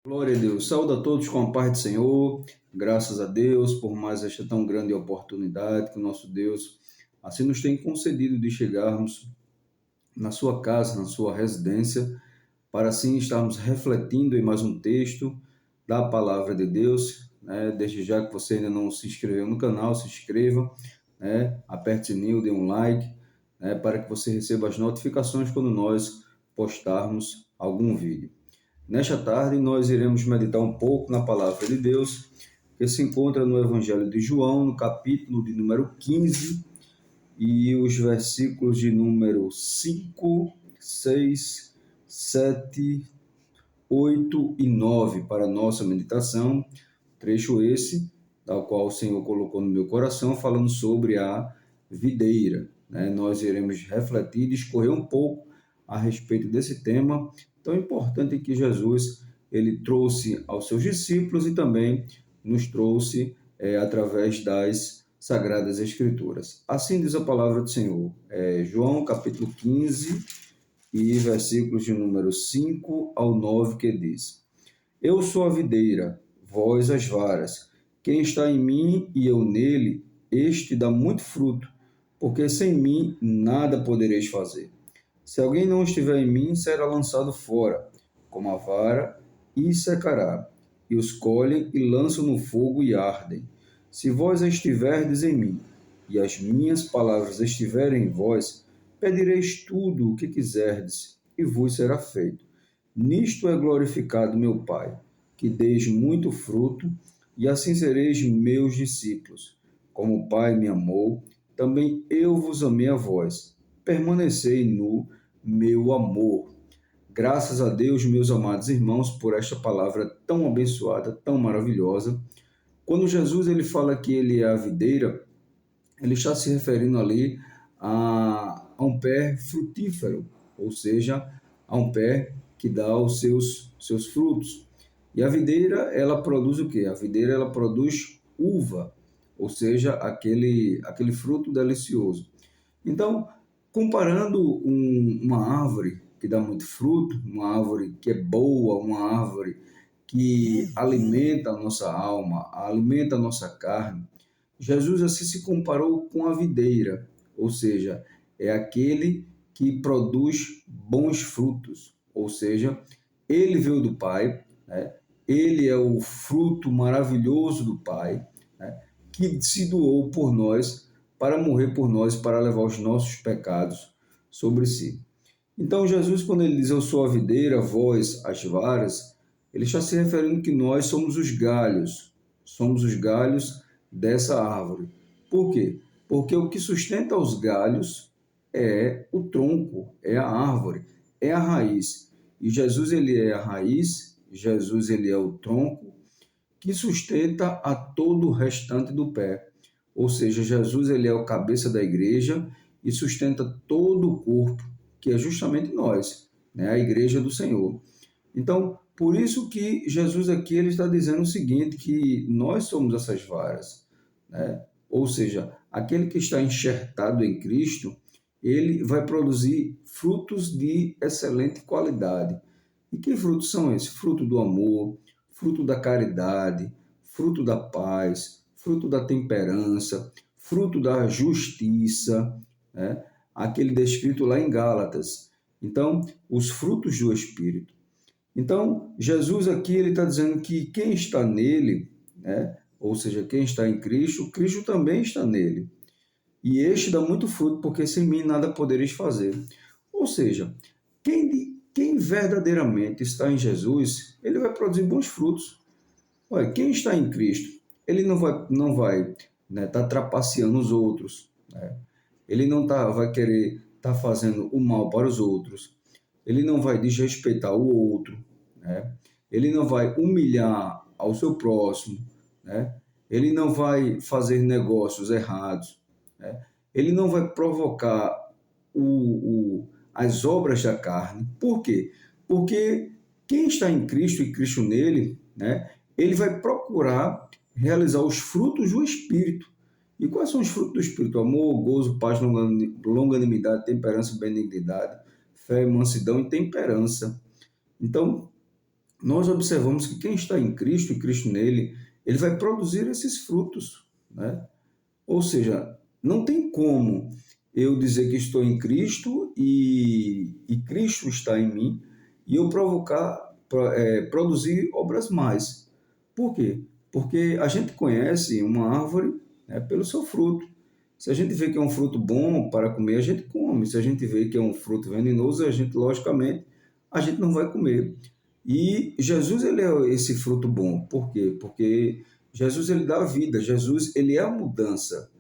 Glória a Deus. Saúde a todos com a paz do Senhor. Graças a Deus por mais esta tão grande oportunidade que o nosso Deus assim nos tem concedido de chegarmos na sua casa, na sua residência, para assim estarmos refletindo em mais um texto da palavra de Deus, né? Desde já que você ainda não se inscreveu no canal, se inscreva, né? Aperte o sininho, dê um like, né? Para que você receba as notificações quando nós postarmos algum vídeo. Nesta tarde, nós iremos meditar um pouco na palavra de Deus, que se encontra no Evangelho de João, no capítulo de número 15, e os versículos de número 5, 6, 7, 8 e 9 para a nossa meditação. Trecho esse, tal qual o Senhor colocou no meu coração, falando sobre a videira, né? Nós iremos refletir e discorrer um pouco a respeito desse tema tão importante que Jesus ele trouxe aos seus discípulos e também nos trouxe através das Sagradas Escrituras. Assim diz a palavra do Senhor. João capítulo 15 e versículos de número 5 ao 9, que diz: Eu sou a videira, vós as varas. Quem está em mim e eu nele, este dá muito fruto, porque sem mim nada podereis fazer. Se alguém não estiver em mim, será lançado fora, como a vara, e secará. E os colhem e lançam no fogo e ardem. Se vós estiverdes em mim, e as minhas palavras estiverem em vós, pedireis tudo o que quiserdes, e vos será feito. Nisto é glorificado meu Pai, que deis muito fruto, e assim sereis meus discípulos. Como o Pai me amou, também eu vos amei a vós. Permanecei no meu amor. Graças a Deus, meus amados irmãos, por esta palavra tão abençoada, tão maravilhosa. Quando Jesus ele fala que ele é a videira, ele está se referindo ali a um pé frutífero, ou seja, a um pé que dá os seus frutos. E a videira, ela produz o quê? A videira, ela produz uva, ou seja, aquele fruto delicioso. Então, comparando uma árvore que dá muito fruto, uma árvore que é boa, uma árvore que alimenta a nossa alma, alimenta a nossa carne, Jesus assim se comparou com a videira, ou seja, é aquele que produz bons frutos, ou seja, ele veio do Pai, né? Ele é o fruto maravilhoso do Pai, né? Que se doou por nós, para morrer por nós, para levar os nossos pecados sobre si. Então, Jesus, quando ele diz eu sou a videira, vós as varas, ele está se referindo que nós somos os galhos dessa árvore. Por quê? Porque o que sustenta os galhos é o tronco, é a árvore, é a raiz. E Jesus, ele é a raiz, Jesus, ele é o tronco que sustenta a todo o restante do pé. Ou seja, Jesus, ele é o cabeça da igreja e sustenta todo o corpo, que é justamente nós, né? A igreja do Senhor. Então, por isso que Jesus aqui ele está dizendo o seguinte, que nós somos essas varas, né? Ou seja, aquele que está enxertado em Cristo, ele vai produzir frutos de excelente qualidade. E que frutos são esses? Fruto do amor, fruto da caridade, fruto da paz, fruto da temperança, fruto da justiça, né? Aquele descrito lá em Gálatas. Então, os frutos do Espírito. Então, Jesus aqui ele está dizendo que quem está nele, né? Ou seja, quem está em Cristo, Cristo também está nele. E este dá muito fruto, porque sem mim nada podereis fazer. Ou seja, quem verdadeiramente está em Jesus, ele vai produzir bons frutos. Olha, quem está em Cristo, ele não vai né, tá trapaceando os outros, né? Ele não vai querer fazendo o mal para os outros. Ele não vai desrespeitar o outro, né? Ele não vai humilhar ao seu próximo, né? Ele não vai fazer negócios errados, né? Ele não vai provocar as obras da carne. Por quê? Porque quem está em Cristo e Cristo nele, né? Ele vai procurar realizar os frutos do Espírito. E quais são os frutos do Espírito? Amor, gozo, paz, longanimidade, temperança, benignidade, fé, mansidão e temperança. Então, nós observamos que quem está em Cristo e Cristo nele, ele vai produzir esses frutos, né? Ou seja, não tem como eu dizer que estou em Cristo e Cristo está em mim e eu produzir obras mais. Por quê? Porque a gente conhece uma árvore, né, pelo seu fruto. Se a gente vê que é um fruto bom para comer, a gente come. Se a gente vê que é um fruto venenoso, a gente, logicamente, a gente não vai comer. E Jesus, ele é esse fruto bom. Por quê? Porque Jesus, ele dá a vida. Jesus, ele é a mudança.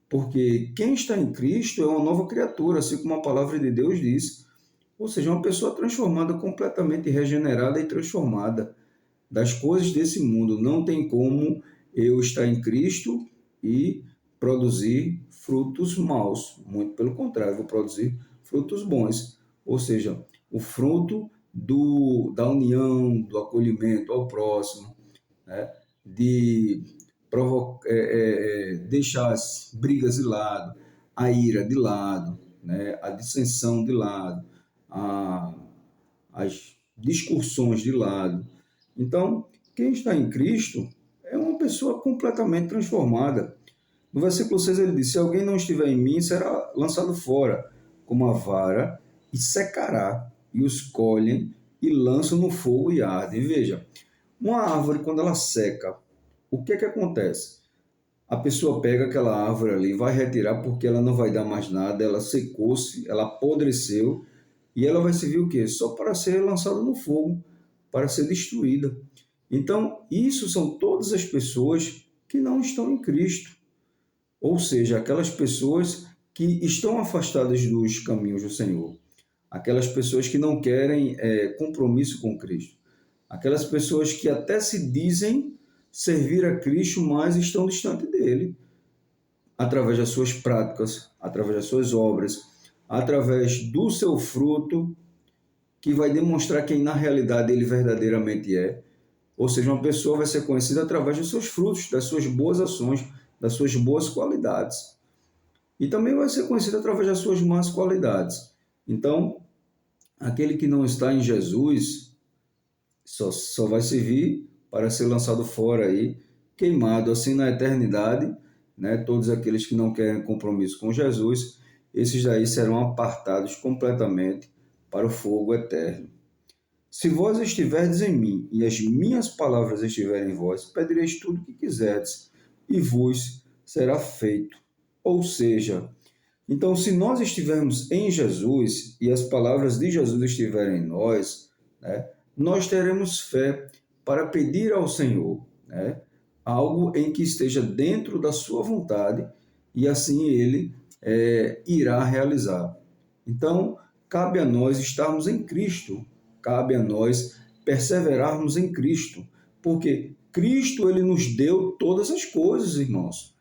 Porque quem está em Cristo é uma nova criatura, assim como a palavra de Deus diz. Ou seja, uma pessoa transformada, completamente regenerada e transformada das coisas desse mundo. Não tem como eu estar em Cristo e produzir frutos maus. Muito pelo contrário, vou produzir frutos bons. Ou seja, o fruto da união, do acolhimento ao próximo, né? De deixar as brigas de lado, a ira de lado, né? A dissensão de lado, as discussões de lado. Então, quem está em Cristo é uma pessoa completamente transformada. No versículo 6 ele diz: se alguém não estiver em mim, será lançado fora como a vara e secará, e os colhem e lançam no fogo e ardem. Veja, uma árvore, quando ela seca, o que é que acontece? A pessoa pega aquela árvore ali, vai retirar porque ela não vai dar mais nada, ela secou-se, ela apodreceu, e ela vai servir o quê? Só para ser lançada no fogo, para ser destruída. Então, isso são todas as pessoas que não estão em Cristo, ou seja, aquelas pessoas que estão afastadas dos caminhos do Senhor, aquelas pessoas que não querem compromisso com Cristo, aquelas pessoas que até se dizem servir a Cristo, mas estão distante dele, através das suas práticas, através das suas obras, através do seu fruto, que vai demonstrar quem na realidade ele verdadeiramente é. Ou seja, uma pessoa vai ser conhecida através dos seus frutos, das suas boas ações, das suas boas qualidades. E também vai ser conhecida através das suas más qualidades. Então, aquele que não está em Jesus só vai servir para ser lançado fora aí, queimado assim na eternidade, né? Todos aqueles que não querem compromisso com Jesus, esses daí serão apartados completamente para o fogo eterno. Se vós estiverdes em mim e as minhas palavras estiverem em vós, pedireis tudo o que quiserdes e vos será feito. Ou seja, então, se nós estivermos em Jesus e as palavras de Jesus estiverem em nós, né, nós teremos fé para pedir ao Senhor, né, algo em que esteja dentro da sua vontade e assim ele irá realizar. Então, cabe a nós estarmos em Cristo, cabe a nós perseverarmos em Cristo, porque Cristo ele nos deu todas as coisas, irmãos.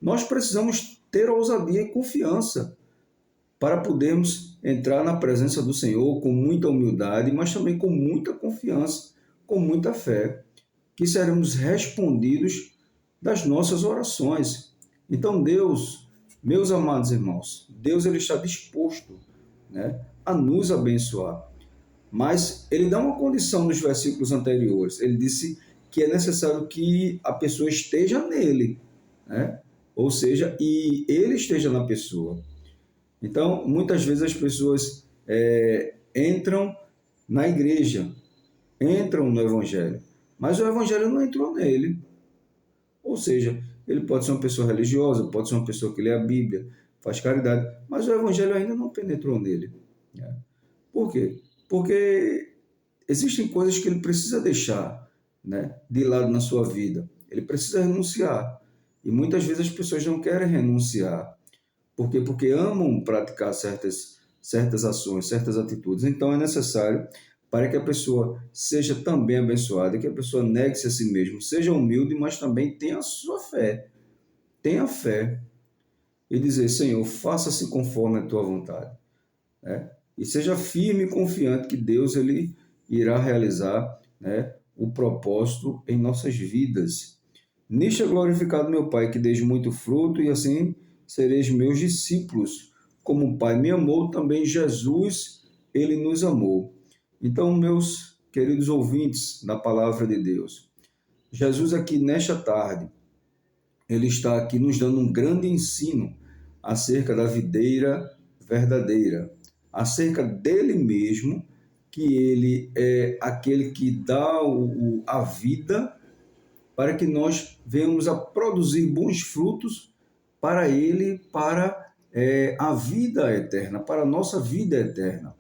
Nós precisamos ter ousadia e confiança para podermos entrar na presença do Senhor com muita humildade, mas também com muita confiança, com muita fé, que seremos respondidos das nossas orações. Então, Deus, meus amados irmãos, Deus ele está disposto, né, a nos abençoar. Mas ele dá uma condição nos versículos anteriores. Ele disse que é necessário que a pessoa esteja nele, né? Ou seja, e ele esteja na pessoa. Então, muitas vezes as pessoas entram na igreja, entram no evangelho, mas o evangelho não entrou nele. Ou seja, ele pode ser uma pessoa religiosa, pode ser uma pessoa que lê a Bíblia, faz caridade, mas o evangelho ainda não penetrou nele. Né? Por quê? Porque existem coisas que ele precisa deixar, né, de lado na sua vida. Ele precisa renunciar. E muitas vezes as pessoas não querem renunciar. Por quê? Porque amam praticar certas ações, certas atitudes. Então é necessário, para que a pessoa seja também abençoada, que a pessoa negue-se a si mesmo, seja humilde, mas também tenha a sua fé. Tenha fé. E dizer, Senhor, faça-se conforme a tua vontade. Né? E seja firme e confiante que Deus ele irá realizar, né, o propósito em nossas vidas. Nisto é glorificado meu Pai, que deis muito fruto, e assim sereis meus discípulos. Como o Pai me amou, também Jesus, ele nos amou. Então, meus queridos ouvintes da palavra de Deus, Jesus aqui nesta tarde, ele está aqui nos dando um grande ensino acerca da videira verdadeira, acerca dele mesmo, que ele é aquele que dá a vida para que nós venhamos a produzir bons frutos para ele, para a vida eterna, para a nossa vida eterna.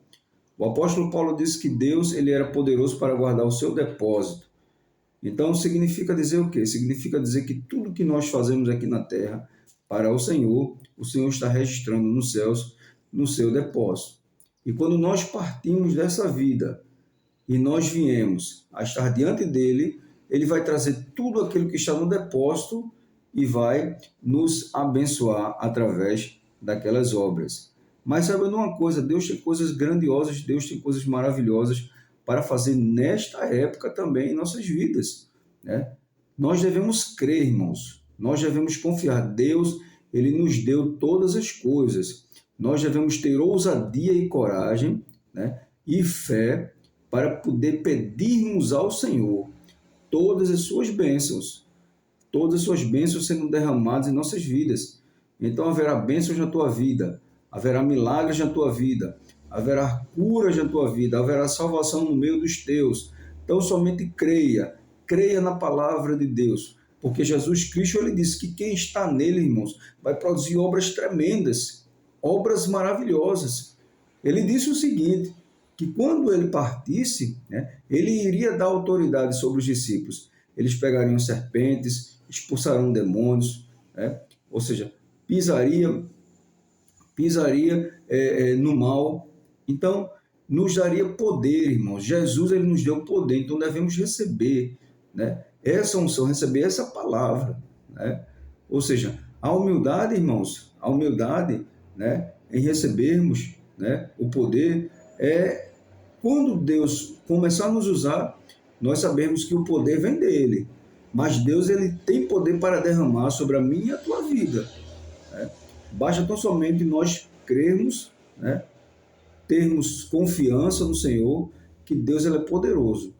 O apóstolo Paulo disse que Deus ele era poderoso para guardar o seu depósito. Então, significa dizer o quê? Significa dizer que tudo que nós fazemos aqui na terra para o Senhor está registrando nos céus, no seu depósito. E quando nós partimos dessa vida e nós viemos a estar diante dele, ele vai trazer tudo aquilo que está no depósito e vai nos abençoar através daquelas obras. Mas sabendo uma coisa, Deus tem coisas grandiosas, Deus tem coisas maravilhosas para fazer nesta época também em nossas vidas, né? Nós devemos crer, irmãos, nós devemos confiar. Deus, ele nos deu todas as coisas. Nós devemos ter ousadia e coragem, né? E fé para poder pedirmos ao Senhor todas as suas bênçãos sendo derramadas em nossas vidas. Então haverá bênçãos na tua vida, haverá milagres na tua vida, haverá curas na tua vida, haverá salvação no meio dos teus. Então somente creia na palavra de Deus, porque Jesus Cristo ele disse que quem está nele, irmãos, vai produzir obras tremendas, obras maravilhosas. Ele disse o seguinte, que quando ele partisse, né, ele iria dar autoridade sobre os discípulos. Eles pegariam serpentes, expulsarão demônios, né? Ou seja, pisaria no mal. Então, nos daria poder, irmãos. Jesus ele nos deu poder, então devemos receber, né, essa unção, receber essa palavra, né? Ou seja, a humildade, irmãos, a humildade, né, em recebermos, né, o poder é quando Deus começar a nos usar, nós sabemos que o poder vem dele, mas Deus ele tem poder para derramar sobre a minha e a tua vida, né? Basta tão somente nós crermos, né, termos confiança no Senhor, que Deus ele é poderoso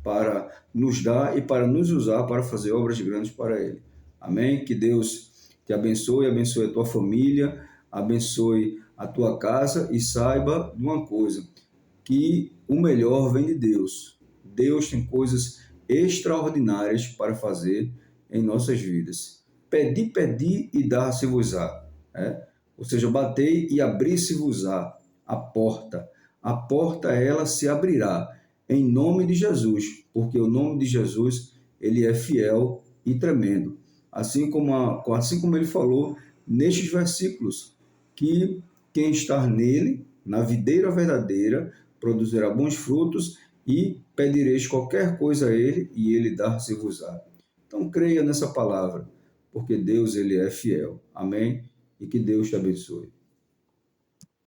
para nos dar e para nos usar para fazer obras grandes para ele. Amém? Que Deus te abençoe a tua família, abençoe a tua casa e saiba de uma coisa, que o melhor vem de Deus. Deus tem coisas extraordinárias para fazer em nossas vidas. Pedi e dar-se-vos-á, né? Ou seja, batei e abrir-se-vos-á a porta. A porta ela se abrirá em nome de Jesus, porque o nome de Jesus ele é fiel e tremendo. Assim como ele falou nestes versículos, que quem está nele, na videira verdadeira, produzirá bons frutos e pedireis qualquer coisa a ele e ele dar-se-vos-á. Então creia nessa palavra, porque Deus ele é fiel. Amém? E que Deus te abençoe.